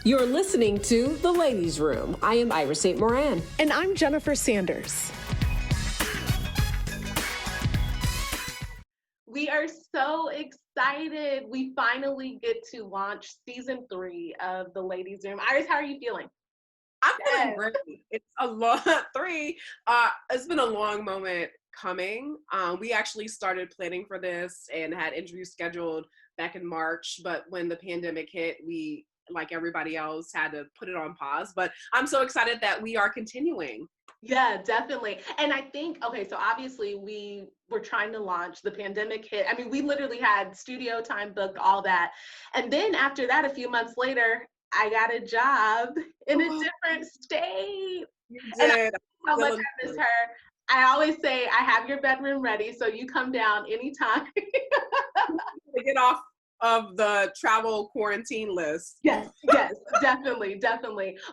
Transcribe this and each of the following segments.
You're listening to The Ladies Room. I am Iris St. Moran. And I'm Jennifer Sanders. We are so excited. We finally get to launch season 3 of The Ladies Room. Iris, how are you feeling? I'm feeling great. It's a long three. It's been a long moment coming. We actually started planning for this and had interviews scheduled back in March, but when the pandemic hit, we, like everybody else, had to put it on pause. But I'm so excited that we are continuing. Yeah, definitely. And I think, okay, so obviously we were trying to launch, the pandemic hit. I mean, we literally had studio time booked, all that. And then after that, a few months later, I got a job in a different state. You And I did. how much I miss her. I always say, I have your bedroom ready, so you come down anytime. To get off of the travel quarantine list. Yes, definitely.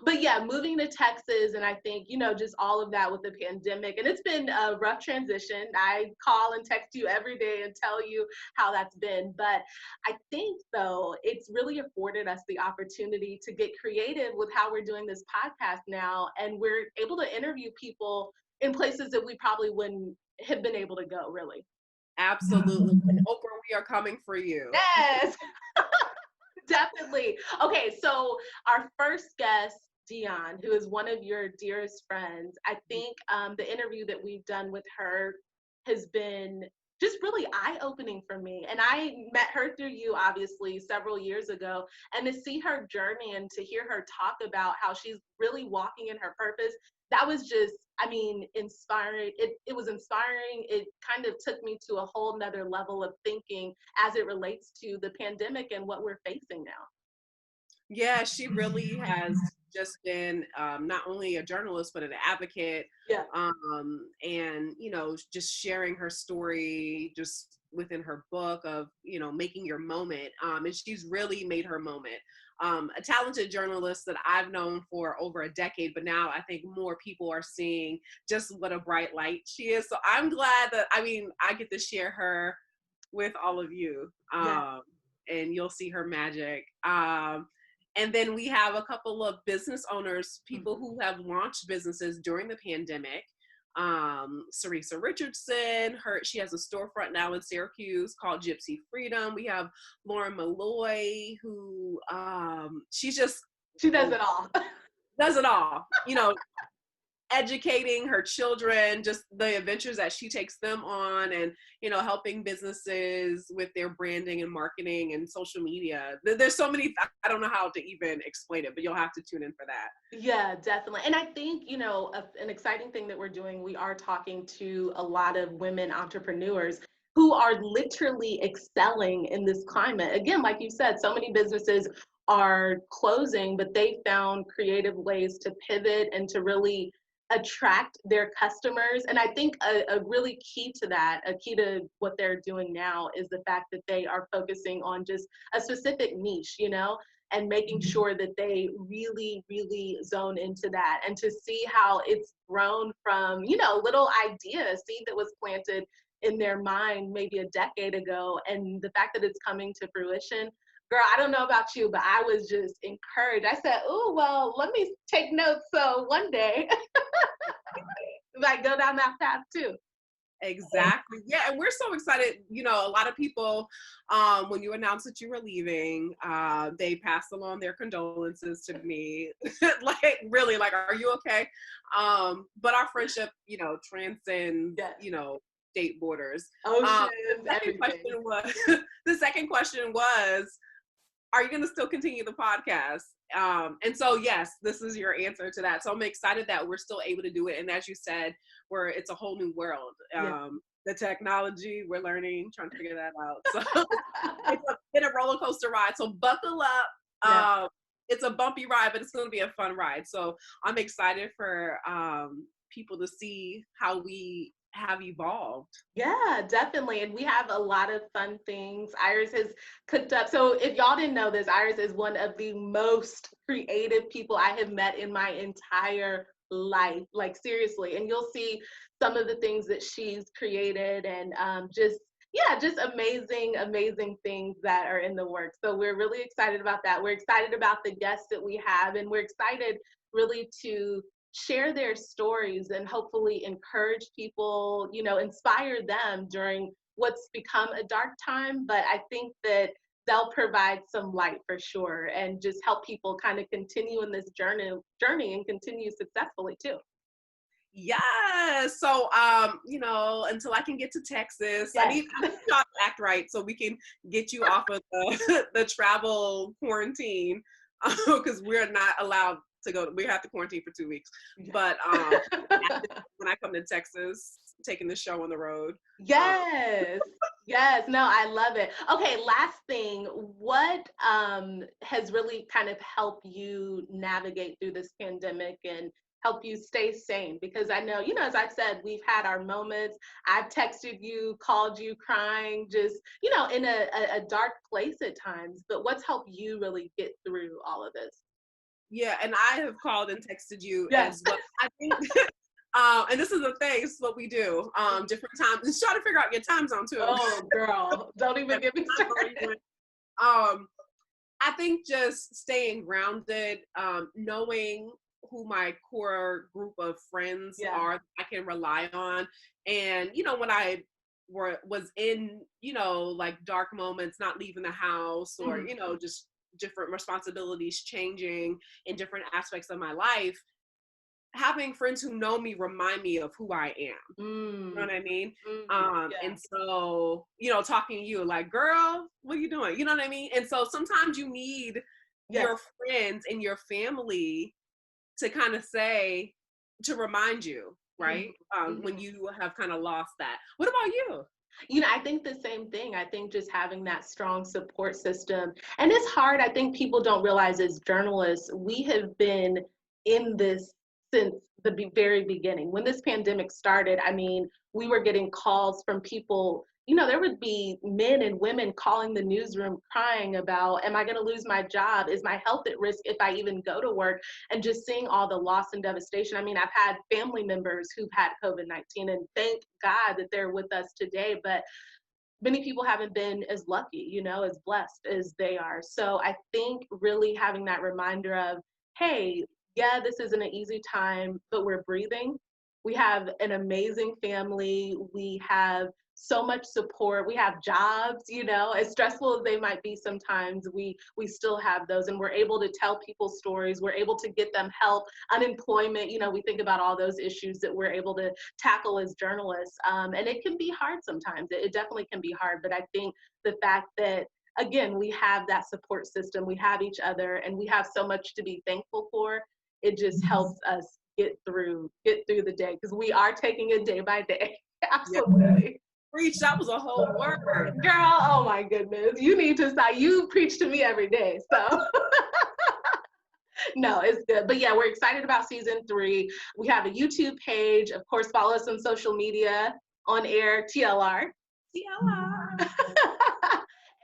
But yeah, moving to Texas, and I think, just all of that with the pandemic, and it's been a rough transition. I call and text you every day and tell you how that's been. But I think, though, it's really afforded us the opportunity to get creative with how we're doing this podcast now. And we're able to interview people in places that we probably wouldn't have been able to go, really. Absolutely. And Oprah, we are coming for you. Yes. Definitely. Okay, so our first guest, Dion, who is one of your dearest friends, I think the interview that we've done with her has been just really eye-opening for me. And I met her through you, obviously, several years ago. And to see her journey and to hear her talk about how she's really walking in her purpose, that was just, inspiring. It was inspiring. It kind of took me to a whole nother level of thinking as it relates to the pandemic and what we're facing now. Yeah, she really has just been not only a journalist, but an advocate. Yeah. And, just sharing her story just within her book of, making your moment. And she's really made her moment. A talented journalist that I've known for over a decade, but now I think more people are seeing just what a bright light she is. So I'm glad that, I get to share her with all of you. And you'll see her magic. And then we have a couple of business owners, people who have launched businesses during the pandemic. Sarisa Richardson, she has a storefront now in Syracuse called Gypsy Freedom. We have Lauren Malloy, who she does it all. Does it all. Educating her children, just the adventures that she takes them on, and helping businesses with their branding and marketing and social media. There's so many, I don't know how to even explain it, but you'll have to tune in for that. Yeah, definitely. And I think, an exciting thing that we're doing, we are talking to a lot of women entrepreneurs who are literally excelling in this climate. Again, like you said, so many businesses are closing, but they found creative ways to pivot and to really attract their customers. And I think a really key to that, a key to what they're doing now, is the fact that they are focusing on just a specific niche, and making sure that they really, really zone into that, and to see how it's grown from, little idea, seed that was planted in their mind maybe a decade ago, and the fact that it's coming to fruition. Girl, I don't know about you, but I was just encouraged. I said, oh, well, let me take notes so one day might go down that path too. Exactly. Yeah, and we're so excited. A lot of people, when you announced that you were leaving, they passed along their condolences to me. Really, are you okay? But our friendship, transcends, state borders. The second question was, are you going to still continue the podcast? And so, yes, this is your answer to that. So I'm excited that we're still able to do it. And as you said, it's a whole new world. The technology, we're learning, trying to figure that out. So it's been a roller coaster ride. So buckle up. It's a bumpy ride, but it's going to be a fun ride. So I'm excited for people to see how we have evolved. Yeah, definitely. And we have a lot of fun things. Iris has cooked up. So if y'all didn't know this, Iris is one of the most creative people I have met in my entire life, seriously. And you'll see some of the things that she's created, and just yeah, just amazing, amazing things that are in the works. So we're really excited about that. We're excited about the guests that we have, and we're excited really to share their stories and hopefully encourage people, inspire them during what's become a dark time. But I think that they'll provide some light for sure and just help people kind of continue in this journey and continue successfully too. Yes. So, until I can get to Texas, I Yes. need y'all to act right so we can get you off of the, the travel quarantine, because we're not allowed to go. We have to quarantine for 2 weeks. But when I come to Texas, taking the show on the road. Yes. Yes. No, I love it. Okay. Last thing, what has really kind of helped you navigate through this pandemic and help you stay sane? Because I know, as I said, we've had our moments. I've texted you, called you crying, just, in a dark place at times. But what's helped you really get through all of this? Yeah, and I have called and texted you Yes. as well. I think, and this is the thing, this is what we do. Different times, just try to figure out your time zone too. Oh, girl, don't even get me started. I think just staying grounded, knowing who my core group of friends Yeah. are that I can rely on. And, when I was in, like dark moments, not leaving the house or, Mhm. just different responsibilities changing in different aspects of my life, having friends who know me remind me of who I am. You know what I mean? Yeah. And so, talking to you like, girl, what are you doing? You know what I mean? And so sometimes you need Yes. your friends and your family to kind of say, to remind you, right? When you have kind of lost that. What about you? I think the same thing. I think just having that strong support system. And it's hard. I think people don't realize as journalists, we have been in this since the very beginning. When this pandemic started, I mean, we were getting calls from people. There would be men and women calling the newsroom crying about, am I going to lose my job? Is my health at risk if I even go to work? And just seeing all the loss and devastation. I mean, I've had family members who've had COVID-19, and thank God that they're with us today. But many people haven't been as lucky, as blessed as they are. So I think really having that reminder of, hey, yeah, this isn't an easy time, but we're breathing. We have an amazing family. We have so much support. We have jobs, as stressful as they might be sometimes, we still have those, and we're able to tell people stories. We're able to get them help. Unemployment, we think about all those issues that we're able to tackle as journalists. And it can be hard sometimes. It definitely can be hard. But I think the fact that, again, we have that support system, we have each other, and we have so much to be thankful for, it just helps us get through the day, because we are taking it day by day. Absolutely. Preach, that was a whole word. Girl, oh my goodness. You need to stop. You preach to me every day. So no, it's good. But yeah, we're excited about season 3. We have a YouTube page. Of course, follow us on social media, On Air TLR. TLR.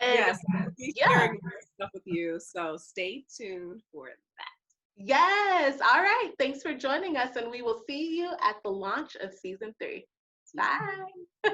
And Yes, I'll be yeah. sharing more stuff with you. So stay tuned for that. Yes. All right. Thanks for joining us, and we will see you at the launch of season 3. Bye.